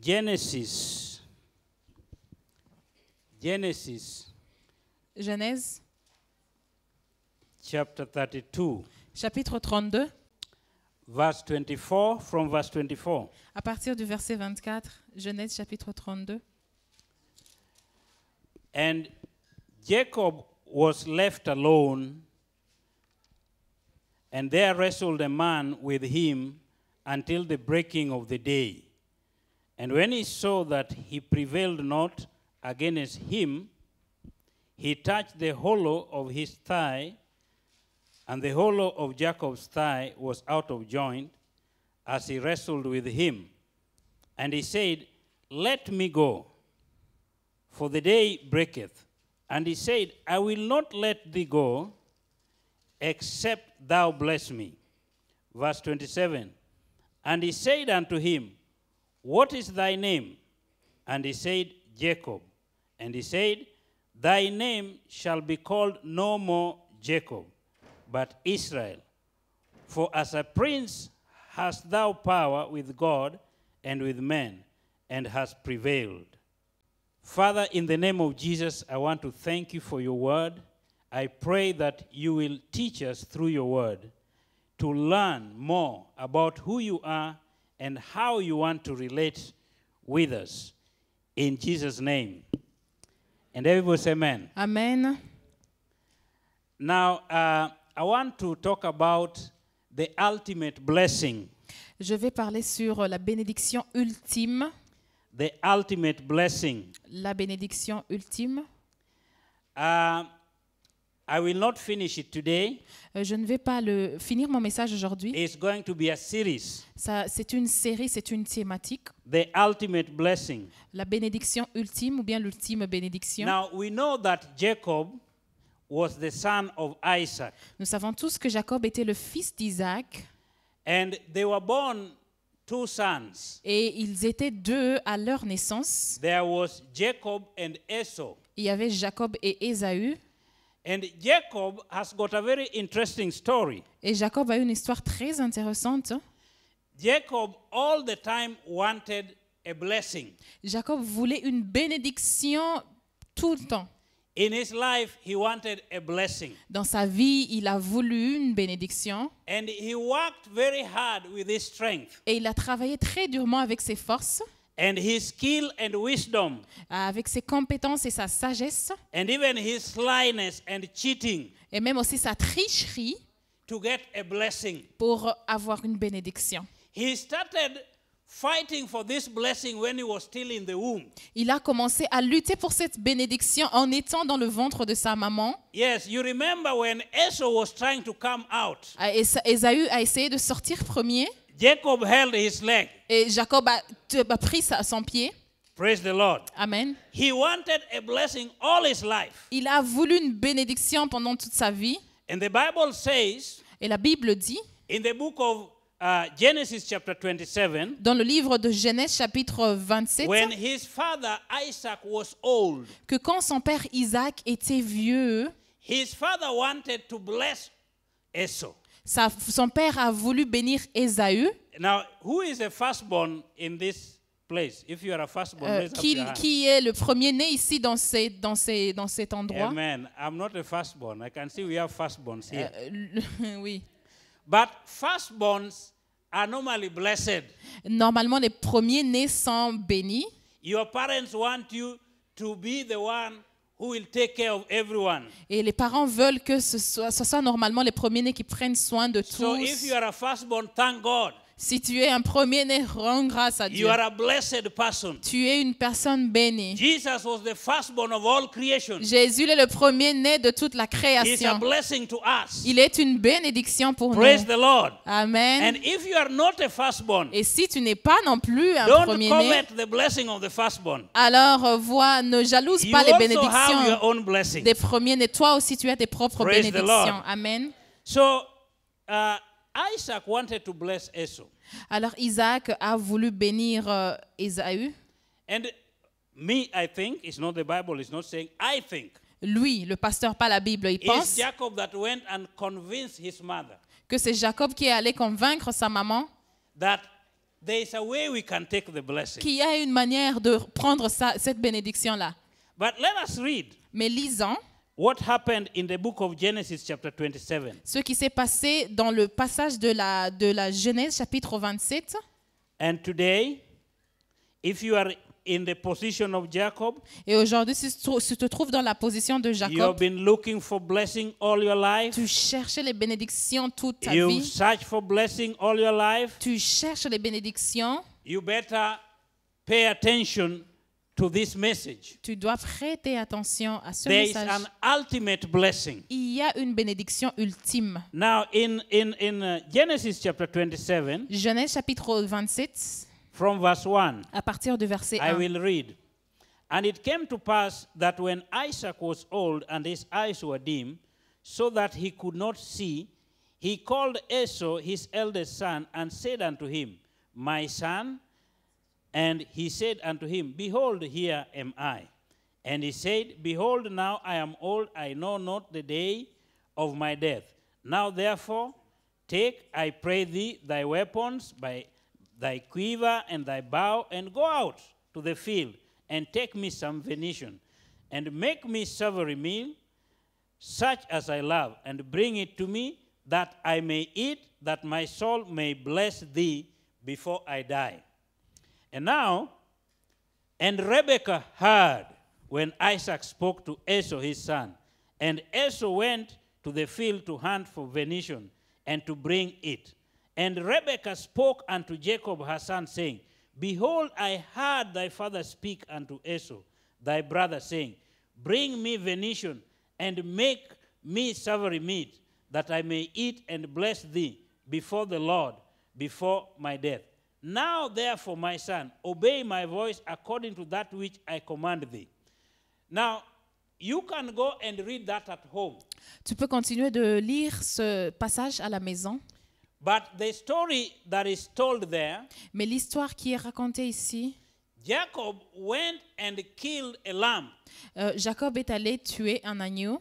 Genèse Genèse, chapter 32, chapitre 32, verse 24, from verse 24. à partir du verset 24. Genèse, chapitre 32. And Jacob was left alone, and there wrestled a man with him until the breaking of the day. And when he saw that he prevailed not against him, he touched the hollow of his thigh, and the hollow of Jacob's thigh was out of joint, as he wrestled with him. And he said, Let me go, for the day breaketh. And he said, I will not let thee go, except thou bless me. Verse 27. And he said unto him, What is thy name? And he said, Jacob. And he said, Thy name shall be called no more Jacob, but Israel. For as a prince hast thou power with God and with men, and hast prevailed. Father, in the name of Jesus, I want to thank you for your word. I pray that you will teach us through your word to learn more about who you are and how you want to relate with us. In Jesus' name. And everybody say amen. Amen. Now, I want to talk about the ultimate blessing. Je vais parler sur la bénédiction ultime. The ultimate blessing. La bénédiction ultime. I will not finish it today. Je ne vais pas finir mon message aujourd'hui. It's going to be a series. C'est une série, c'est une thématique. The ultimate blessing. La bénédiction ultime ou bien l'ultime bénédiction. Now, we know that Jacob was the son of Isaac. Nous savons tous que Jacob était le fils d'Isaac. And they were born two sons. Et ils étaient deux à leur naissance. There was Jacob and Esau. Il y avait Jacob et Ésaü. And Jacob has got a very interesting story. Et Jacob a une histoire très intéressante. Jacob all the time wanted a blessing. Jacob voulait une bénédiction tout le temps. In his life, he wanted a blessing. Dans sa vie, il a voulu une bénédiction. And he worked very hard with his strength. Et il a travaillé très durement avec ses forces. And his skill and wisdom. Avec ses compétences et sa sagesse. And even his slyness and cheating. Et même aussi sa tricherie. To get a blessing. Pour avoir une bénédiction. He started fighting for this blessing when he was still in the womb. Il a commencé à lutter pour cette bénédiction en étant dans le ventre de sa maman. Yes, you remember when Esau was trying to come out. Ésaü a essayé de sortir premier. Jacob held his leg. Et Jacob a pris son pied. Praise the Lord. Amen. He wanted a blessing all his life. Il a voulu une bénédiction pendant toute sa vie. And the Bible says, et la Bible dit, in the book of Genesis chapter 27, dans le livre de Genèse chapitre 27, when his father Isaac was old, que quand son père Isaac était vieux, his father wanted to bless Esau. Son père a voulu bénir Ésaü. Now, who is a firstborn in this place? If you are a firstborn, raise up your hand. Qui est le premier-né ici dans cet endroit? Amen. I'm not a firstborn. I can see we have firstborns here. Oui. But firstborns are normally blessed. Normalement, les premiers-nés sont bénis. Your parents want you to be the one who will take care of everyone. Et les parents veulent que ce soit normalement les premiers-nés qui prennent soin de tous. So if you are a firstborn, thank God. Si tu es un premier-né, rends grâce à Dieu. You are a blessed person. Tu es une personne bénie. Jesus was the firstborn of all creation. Jésus est le premier-né de toute la création. He is a blessing to us. Il est une bénédiction pour Praise nous. the Lord. Amen. And if you are not a firstborn, et si tu n'es pas non plus un don't premier-né, covet the blessing of the firstborn. Alors ne jalouse pas You les also bénédictions have your own blessing. des premiers-nés. Toi aussi, tu as tes propres Praise the bénédictions. Lord. Amen. So Isaac wanted to bless Esau. Alors Isaac a voulu bénir Ésaü. And me, I think, it's not the Bible, it's not saying, I think. Lui, le pasteur, pas la Bible, il pense It's Jacob that went and convinced his mother que c'est Jacob qui est allé convaincre sa maman that there is a way we can take the blessing. qu'il y a une manière de prendre cette bénédiction-là. But let us read Mais lisons what happened in the book of Genesis chapter 27. ce qui s'est passé dans le passage de la Genèse, chapitre 27. And today, if you are in the position of Jacob, Et aujourd'hui, si tu te trouves dans la position de you have Jacob, been looking for blessing all your life. tu cherchais les bénédictions toute ta You vie, search for blessing all your life. tu cherches les bénédictions, You better pay attention to this message. tu dois prêter attention à ce There is message. an ultimate blessing. Il y a une bénédiction ultime. Now, in Genesis chapter 27, Genèse chapitre 27, from verse 1, à partir du verset I 1. will read. And it came to pass that when Isaac was old and his eyes were dim, so that he could not see, he called Esau his eldest son and said unto him, My son. And he said unto him, Behold, here am I. And he said, Behold, now I am old, I know not the day of my death. Now therefore, take, I pray thee, thy weapons, by thy quiver and thy bow, and go out to the field, and take me some venison, and make me savory meal, such as I love, and bring it to me, that I may eat, that my soul may bless thee before I die. And now, and Rebekah heard when Isaac spoke to Esau his son. And Esau went to the field to hunt for venison and to bring it. And Rebekah spoke unto Jacob her son, saying, Behold, I heard thy father speak unto Esau, thy brother, saying, Bring me venison and make me savory meat, that I may eat and bless thee before the Lord, before my death. Now, therefore, my son, obey my voice according to that which I command thee. Now, you can go and read that at home. Tu peux continuer de lire ce passage à la maison, But the story that is told there, mais l'histoire qui est racontée ici, Jacob went and killed a lamb, Jacob est allé tuer un agneau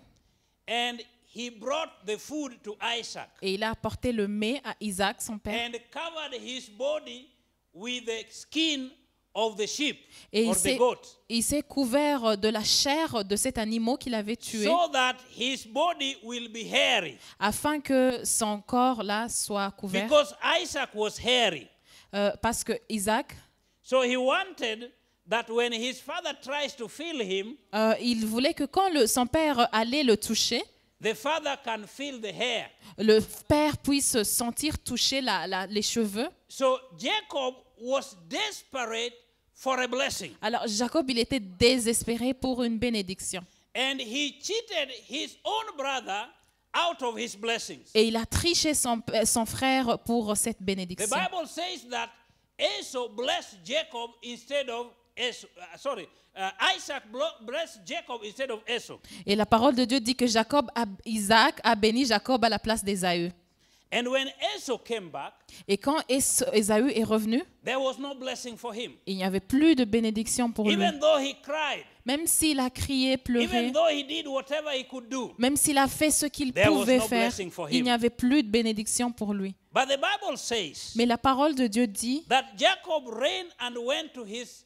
and he brought the food to Isaac, et il a apporté le mets à Isaac, son père, and covered his body with the skin of the sheep et or the goat, il s'est couvert de la chair de cet animal qu'il avait tué, so that his body will be hairy. afin que son corps là soit couvert, Because Isaac was hairy. parce que Isaac, So he wanted that when his father tries to feel him, il voulait que quand son père allait le toucher, the father can feel the hair. le père puisse sentir toucher les cheveux. So Jacob was desperate for a blessing. Alors Jacob, il était désespéré pour une bénédiction. And he cheated his own brother out of his blessings. Et il a triché son frère pour cette The bénédiction. Bible says that Esau blessed Jacob instead of Esau. Isaac blessed Jacob instead of Esau. Et la parole de Dieu dit que Isaac a béni Jacob à la place d'Ésaü. And when Esau came back, Et quand Ésaü est revenu, there was no blessing for him. il n'y avait plus de bénédiction pour lui. Even though he cried, Même s'il a crié, pleuré, even though he did whatever he could do. même s'il a fait ce qu'il There was pouvait no faire, blessing for il him. n'y avait plus de bénédiction pour lui. But the Bible says Mais la parole de Dieu dit that Jacob ran and went to his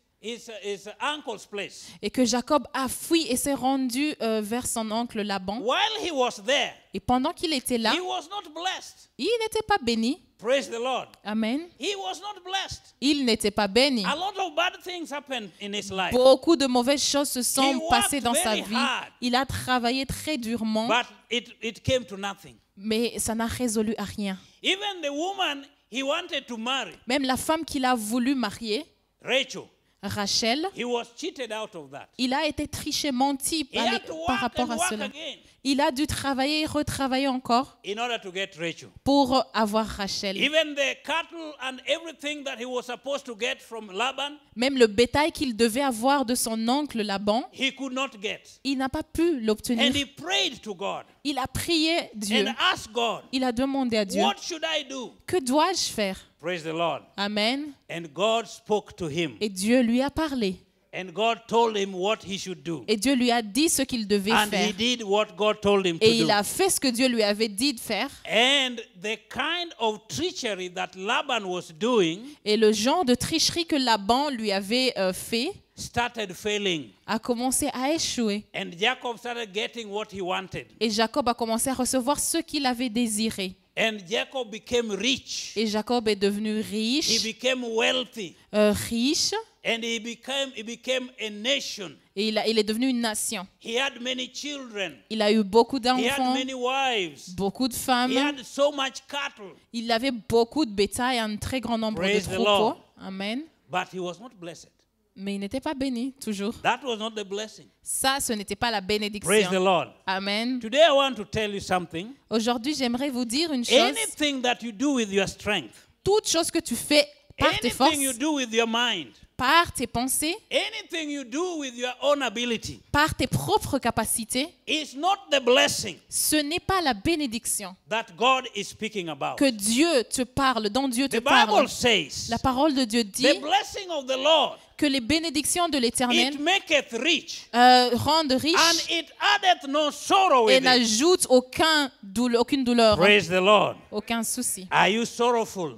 uncle's place. et que Jacob a fui et s'est rendu vers son oncle Laban. While he was there, Et pendant qu'il était là, he was not blessed. il n'était pas béni. Praise the Lord. Amen. He was not blessed. Il n'était pas béni. A lot of bad things happened in his life. Beaucoup de mauvaises choses se sont He passées worked dans sa very vie. hard. Il a travaillé très durement, But it came to nothing. mais ça n'a résolu à rien. Even the woman he wanted to marry, Même la femme qu'il a voulu marier, Rachel, Rachel, he was cheated out of that. il a été triché, menti He had to par work rapport and à work cela. again Il a dû travailler et retravailler encore in order to get Rachel. pour avoir Rachel. Even the cattle and everything that he was supposed to get from Laban, Même le bétail qu'il devait avoir de son oncle Laban, he could not get. il n'a pas pu And l'obtenir. he prayed to God Il a prié Dieu. and asked God, Il a demandé à Dieu, what should I do? que dois-je faire? Praise the Lord. Amen. And God spoke to him. Et Dieu lui a parlé. And God told him what he should do. Et Dieu lui a dit ce qu'il devait And faire. he did what God told him to Et il do. a fait ce que Dieu lui avait dit de faire. And the kind of treachery that Laban was doing Et le genre de tricherie que Laban lui avait fait started failing. a commencé à échouer. And Jacob started getting what he wanted. Et Jacob a commencé à recevoir ce qu'il avait désiré. And Jacob became rich. Et Jacob est devenu He riche, became wealthy. riche, And he became a nation. et il est devenu une nation. He had many children. Il a eu beaucoup He had d'enfants, many wives. beaucoup de He femmes. had so much cattle. Il avait beaucoup de bétail, un très grand nombre Praise de the troupeaux. Lord. Amen. But he was not blessed. Mais il n'était pas béni, toujours. That was not the blessing. Ça, ce n'était pas la Praise the bénédiction. Lord. Amen. Today I want to tell you something. Aujourd'hui, j'aimerais vous dire une chose. Anything that you do with your strength, Toute chose que tu fais par tes forces, anything you do with your mind, par tes pensées, anything you do with your own ability par tes propres capacités, is not the blessing ce n'est pas la bénédiction that God is speaking about. que Dieu te parle, dont Dieu te The parle. Bible says, La parole de Dieu dit the blessing of the Lord, que les bénédictions de l'Éternel it maketh rich, rendent and riche it addeth no sorrow et with it. n'ajoutent aucune douleur, Praise the Lord. aucun souci. Are you sorrowful?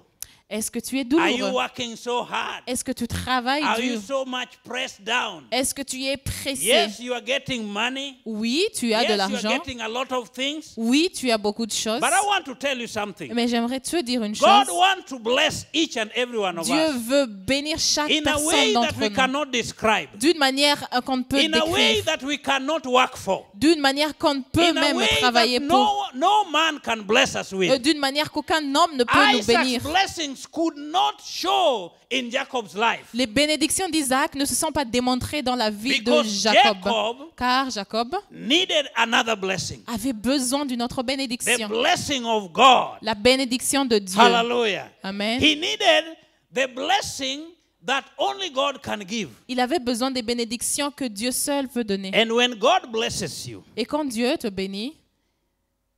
Est-ce que tu es Are you douloureux? working so hard? Est-ce que tu travailles Are you dur? so much pressed down? Est-ce que tu es pressé? Yes, you are getting money. Oui, tu as de Yes, you are l'argent. getting a lot of things. Oui, tu as beaucoup de choses. But I want to tell you something. Mais j'aimerais te dire une God chose. wants to bless each and every one of Dieu us veut bénir chaque in a personne way that d'entre we nous cannot describe, d'une manière qu'on ne peut in a way décrire, that we cannot work for, d'une manière qu'on ne peut in a même way travailler that pour, no man can bless us with. d'une manière qu'aucun homme ne peut nous Isaac's bénir. blessings could not show in Jacob's life Les bénédictions d'Isaac ne se sont pas démontrées dans la vie de because Jacob, Jacob car Jacob needed another blessing, avait besoin d'une autre the bénédiction, blessing of God. la bénédiction de Dieu. Hallelujah. Amen. He needed the blessing that only God can give. Il avait besoin des bénédictions que Dieu seul peut donner. And when God blesses you, Et quand Dieu te bénit,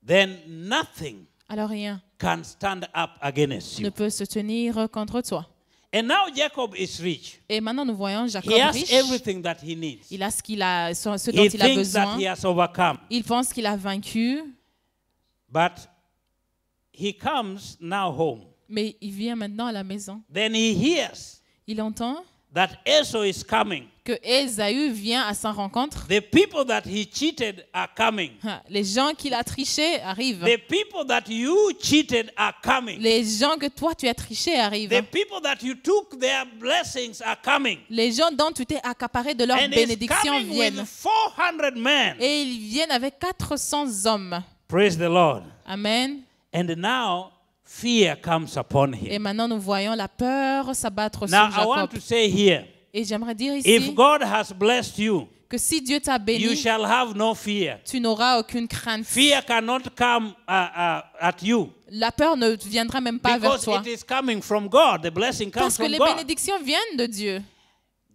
then nothing alors rien can stand up against ne you. peut se tenir contre toi. And now Jacob is rich. Et maintenant nous voyons Jacob He has riche. everything that he needs. Il a ce dont He il a thinks that besoin. he has overcome. Il pense qu'il a vaincu, But he comes now home. mais il vient maintenant à la maison. Then he hears Il entend that Esau is coming. que Ésaü vient à sa rencontre. The people that he cheated are coming. Les gens qu'il a trichés arrivent. The people that you cheated are coming. Les gens que toi tu as trichés arrivent. The people that you took their blessings are coming. Les gens dont tu t'es accaparé de leurs And he's bénédictions coming viennent. with 400 men. Et ils viennent avec 400 hommes. Praise the Lord. Amen. And now fear comes upon Et him. maintenant nous voyons la peur s'abattre Now sur I want Jacob. to say here, Et j'aimerais dire if ici God has blessed you, que si Dieu t'a you béni, shall have no fear. tu n'auras aucune crainte. Fear cannot come at you La peur ne viendra même pas vers because toi. it is coming from God. The blessing comes Parce que from les God. bénédictions viennent de Dieu.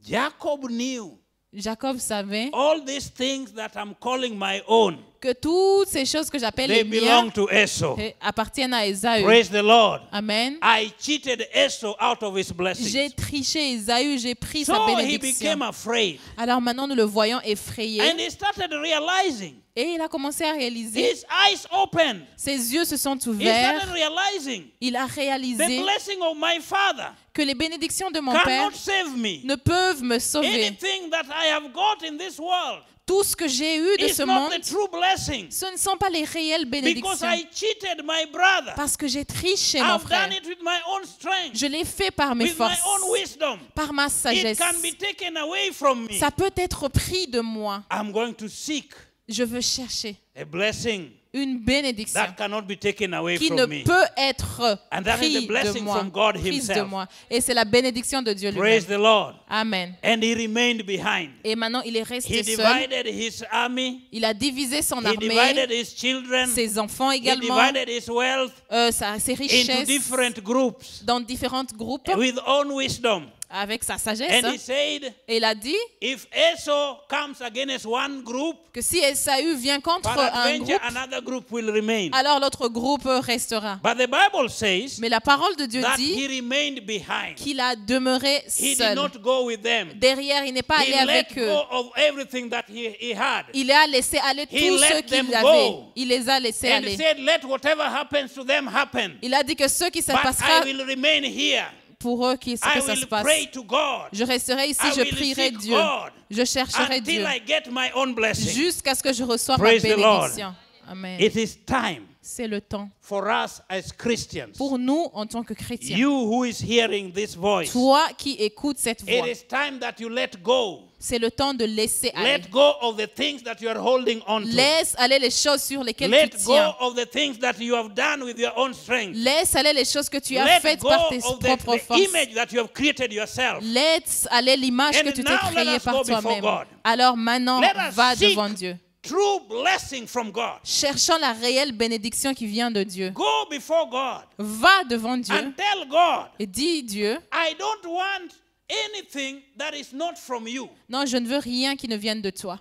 Jacob knew Jacob savait all these things that I'm calling my own, que toutes ces choses que j'appelle they les belong miens to Esau. appartiennent à Ésaü. Praise the Lord. Amen. I cheated Esau out of his J'ai blessings. triché Ésaü, j'ai pris sa So he bénédiction. became afraid. Alors maintenant nous le voyons effrayé And he started realizing. et il a commencé à réaliser. His eyes opened. Ses yeux se sont He ouverts. started realizing Il a the réalisé blessing of my father que les bénédictions de mon père cannot save me. ne peuvent me sauver. Anything that I have got in this world Tout ce que j'ai eu de is ce not monde, the true blessing ce ne sont pas les réelles because bénédictions. I cheated my brother. Parce que j'ai triché mon I've frère. done it with my own strength, Je l'ai fait par mes with my forces, own wisdom. par ma It sagesse. can be taken away from me. Ça peut être pris de moi. I'm going to seek Je veux chercher a blessing une bénédiction that cannot be taken away qui ne from me. peut être And that is prise the de blessing moi. from God Prise de himself. moi. Et c'est la bénédiction de Dieu Praise lui-même. the Lord. Amen. And he remained behind. Et maintenant, il est He resté seul. divided his army. Il a divisé son He armée, divided his children. ses enfants He également, divided his wealth ses into richesses different groups dans différents groupes with own wisdom. avec sa sagesse. And he said, Et il a dit if Esau comes against one group, que si Esaü vient contre un peradventure groupe, another group will remain. alors l'autre groupe restera. But the Bible says Mais la parole de Dieu that dit he remained behind. qu'il a demeuré He did seul. not go with them. Derrière, il n'est pas allé He let avec eux. go of everything that he had. Il a laissé aller He tout let ce qu'il them avait. go. Il les a laissés And aller. said, let whatever happens to them happen. Il a dit que ce qui se But passera I will remain here. pour eux, que I ça will se passe. pray to God Je resterai ici, I je will prierai seek Dieu. God Je chercherai Dieu until I get my own blessing. jusqu'à ce que je reçoive ma Praise the Lord. bénédiction. Amen. It is time C'est le temps for us as Christians. pour nous en tant que chrétiens. You who is hearing this voice. Toi qui écoutes cette It voix, is time that you let go. c'est le temps de laisser aller. Let go of the things that you are holding on to. Laisse aller les choses sur lesquelles Let tu go tiens. of the things that you have done with your own strength. Laisse aller les choses que tu as Let faites go par tes of propres the forces. image that you have created yourself. Laisse aller l'image And que tu t'es now let créée us par go before toi-même. God. Alors maintenant, Let us va seek devant Dieu. true blessing from God. Cherchant la réelle bénédiction qui vient de Dieu. Go before God Va devant Dieu and tell God, et dis Dieu, I don't want anything that is not from you. non, je ne veux rien qui ne vienne de toi.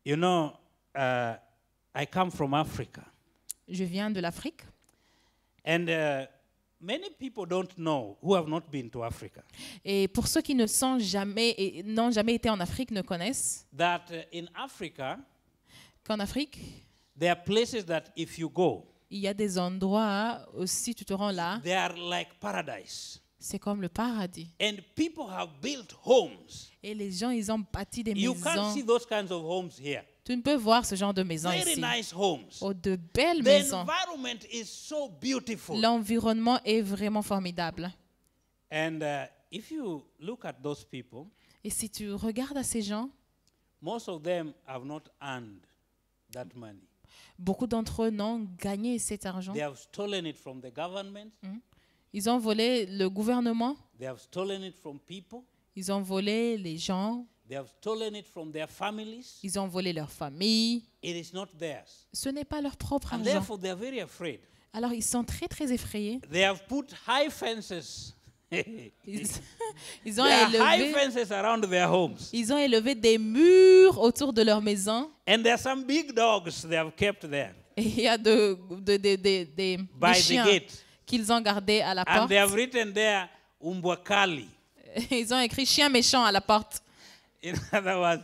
You know, I come from Africa. Je viens de l'Afrique. And many people don't know who have not been to Africa Et pour ceux qui ne sont jamais et n'ont jamais été en Afrique, ne connaissent that in Africa qu'en Afrique, there are places that if you go, il y a des endroits, si tu te rends là, they are like paradise. c'est comme le paradis. And people have built homes. Et les gens, ils ont bâti des You can't see maisons. those kinds of homes here. Tu ne peux voir ce genre de maisons Very ici. nice homes. Oh, de belles The maisons. environment is so beautiful. L'environnement est vraiment formidable. And if you look at those people, Et si tu regardes à ces gens, most of them have not earned that money. beaucoup d'entre eux n'ont gagné cet argent. They have stolen it from the government. Ils ont volé le gouvernement, They have stolen it from people. ils ont volé les gens, They have stolen it from their families. ils ont volé leur famille. It is not theirs. Ce n'est pas leur propre And argent. therefore, they are very afraid. Alors ils sont très très effrayés. They have put high fences. Ils ont There are high élevé, fences around their homes. ils ont élevé des murs autour de leur maison. And there are some big dogs they have kept there Et il y a des by the chiens gate. qu'ils ont gardés à la And porte. they have written there, Umbwakali. Ils ont écrit chien méchant à la porte. In other words,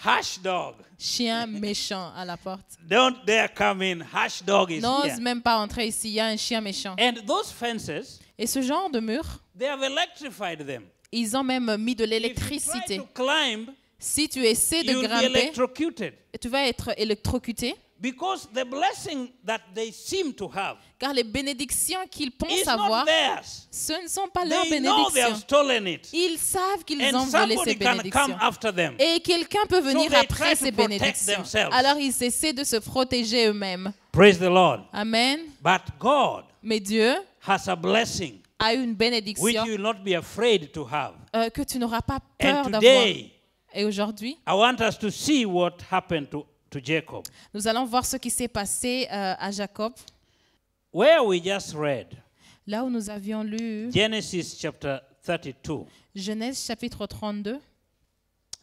hash dog. Chien méchant à la porte. Don't dare come in. Hash dog is N'ose here. même pas entrer ici, il y a un chien méchant. And those fences, Et ce genre de mur, they have electrified them. ils ont même mis de If you try l'électricité. to climb, Si tu essaies de you'll be grimper, electrocuted. tu vas être électrocuté. Because the blessing that they seem to have Car les bénédictions qu'ils is pensent not avoir, theirs. ce ne sont pas leurs They know they have bénédictions. stolen it. Ils savent qu'ils And ont volé somebody ces can come bénédictions. after them. Et quelqu'un peut venir they après try to ces protect bénédictions. themselves. Alors ils essaient de se protéger eux-mêmes. Praise the Lord. Amen. But God Mais Dieu has a blessing a une which bénédiction you will not be afraid to have. que tu n'auras pas And peur d'avoir. today, Et aujourd'hui, I want us to see what happened to Jacob. nous allons voir ce qui s'est passé à Jacob. Where we just read, Là où nous avions lu Genesis chapter 32, Genèse chapitre 32,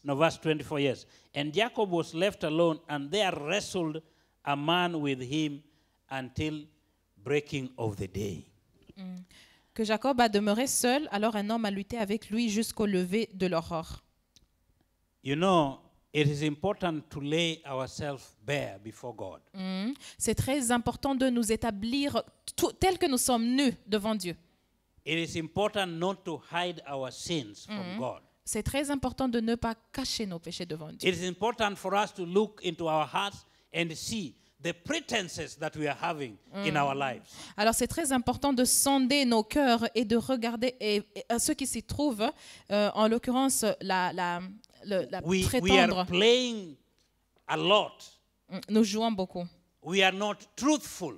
no, verse 24, yes. And Jacob was left alone, and there wrestled a man with him until breaking of the day. que Jacob a demeuré seul, alors un homme a lutté avec lui jusqu'au lever de l'aurore. You know, it is important to lay ourselves bare before God. C'est très important de nous établir tels que nous sommes nus devant Dieu. It is important not to hide our sins from God. C'est très important de ne pas cacher nos péchés devant Dieu. It is important for us to look into our hearts and see the pretenses that we are having in our lives. Alors c'est très important de sonder nos cœurs et de regarder ce qui s'y trouve, en l'occurrence la We prétendre. are playing a lot. Nous jouons beaucoup. We are not truthful.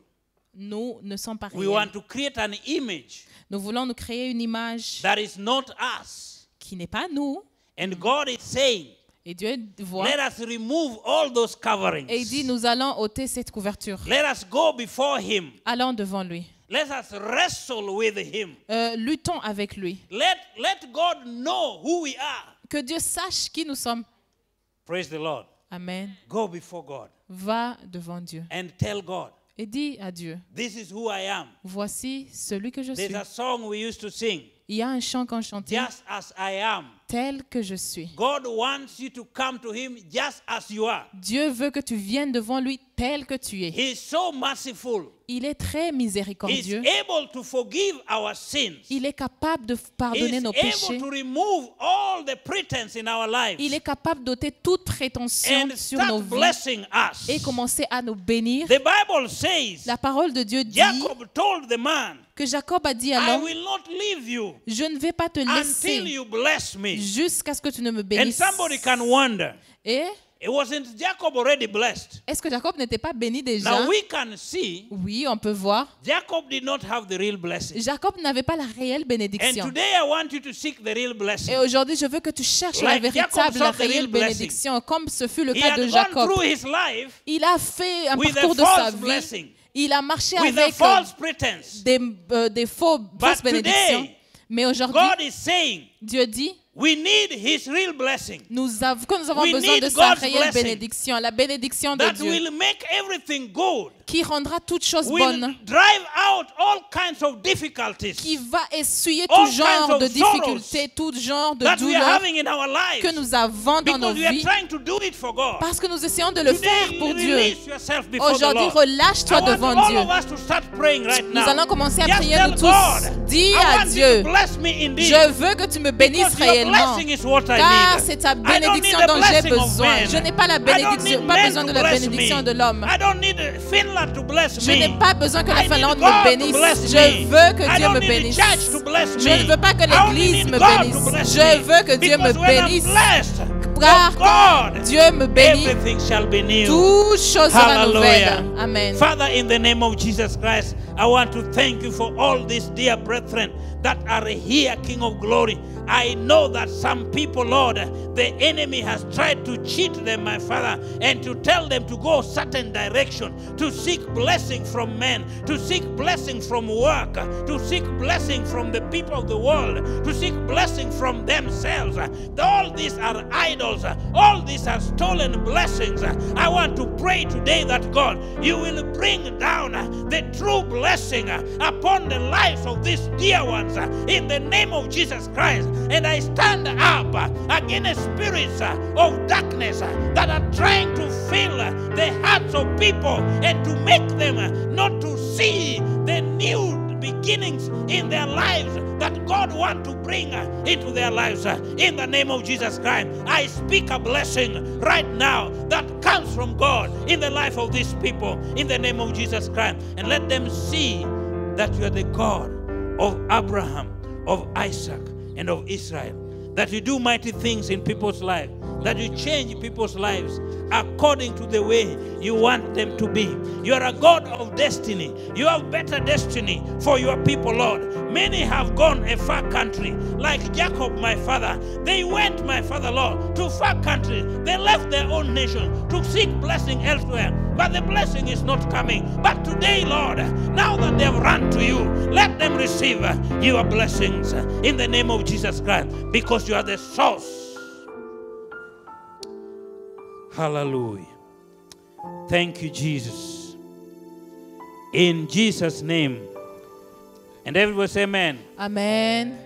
Nous ne sommes pas We réels. want to create an image Nous voulons nous créer une image that is not us. qui n'est pas nous. And God is saying, Et Dieu voit. let us remove all those coverings. Et il dit, nous allons ôter cette couverture. Let us go before Him Allons devant lui. Let us wrestle with him. Luttons avec lui. Let God know who we are. Que Dieu sache qui nous sommes. Praise the Lord. Amen. Go before God Va devant Dieu and tell God, et dis à Dieu, this is who I am. voici celui que je There's suis. a song we used to sing, Il y a un chant qu'on chantait, just as I am. tel que je suis. God wants you to come to him just as you are. Dieu veut que tu viennes devant lui tel que tu es. He is so merciful. Il est très He miséricordieux. is able to forgive our sins. Il est capable de He pardonner is nos able péchés. to remove all the pretense in our lives Il est capable d'ôter toute prétention and sur nos start vies blessing us. et commencer à nous bénir. The Bible says, La parole de Dieu dit Jacob told the man, que Jacob a dit à I l'homme, will not leave you je ne vais pas te until laisser you bless me. jusqu'à ce que tu ne me And bénisses. somebody can wonder, Et wasn't Jacob already blessed? est-ce que Jacob n'était pas béni déjà? Now we can see Oui, on peut voir. Jacob did not have the real blessing. Jacob n'avait pas la réelle And bénédiction. today I want you to seek the real blessing. Et aujourd'hui, je veux que tu cherches la Like Jacob véritable, la sought the real réelle blessing. bénédiction, comme ce fut le He cas had de gone Jacob. through his life Il a fait un with a parcours de sa false vie. blessing, Il a marché with a avec false pretense. des fausses bénédictions. today, Mais aujourd'hui, God is saying, Dieu dit we need his real blessing que nous avons We besoin need de sa God's réelle blessing. bénédiction, la bénédiction de that Dieu, will make everything good, qui rendra toutes choses will bonnes, drive out all kinds of difficulties qui va essuyer All tout genre kinds de of sorrows difficultés, tout genre de that we are douleurs having in our lives que nous avons dans nos because we are vies, trying to do it for God. parce que nous essayons de le faire Today, pour Dieu. release yourself before the Aujourd'hui, Lord. relâche-toi I want devant all Dieu. of us to start praying right Nous now. allons commencer à Just prier tell nous tous. God, Dis I à want you Dieu, to bless me indeed. je veux que tu me bénisses Because your réellement, blessing is what I car need. c'est ta I don't need bénédiction the dont j'ai blessing of besoin. men. Je n'ai pas la I don't need bénédiction, pas men besoin to de la bless bénédiction me. de l'homme. I don't need Finland to bless Je me. n'ai pas besoin que la I Finlande need God me to bénisse. bless Je me. veux que I Dieu don't me need bénisse. the church to bless Je me. ne veux pas que I only l'Église need me God to bénisse. bless Je me. veux que Dieu me Because when I'm bénisse. blessed Car of quand God, Dieu me bénit, everything shall be new. toute chose sera Hallelujah. nouvelle. Amen. Father, in the name of Jesus Christ, I want to thank you for all these dear brethren that are here, King of Glory. I know that some people, Lord, the enemy has tried to cheat them, my Father, and to tell them to go a certain direction, to seek blessing from men, to seek blessing from work, to seek blessing from the people of the world, to seek blessing from themselves. All these are idols. All these are stolen blessings. I want to pray today that God, you will bring down the true blessing upon the lives of these dear ones in the name of Jesus Christ. And I stand up against spirits of darkness that are trying to fill the hearts of people and to make them not to see the new beginnings in their lives that God wants to bring into their lives. In the name of Jesus Christ, I speak a blessing right now that comes from God in the life of these people in the name of Jesus Christ. And let them see that you are the God of Abraham, of Isaac, and of Israel. That you do mighty things in people's lives. That you change people's lives according to the way you want them to be. You are a God of destiny. You have better destiny for your people, Lord. Many have gone a far country, like Jacob, my father. They went, my father, Lord, to far country. They left their own nation to seek blessing elsewhere. But the blessing is not coming. But today, Lord, now that they have run to you, let them receive your blessings in the name of Jesus Christ, because you are the source. Hallelujah. Thank you, Jesus. In Jesus' name. And everybody say amen. Amen.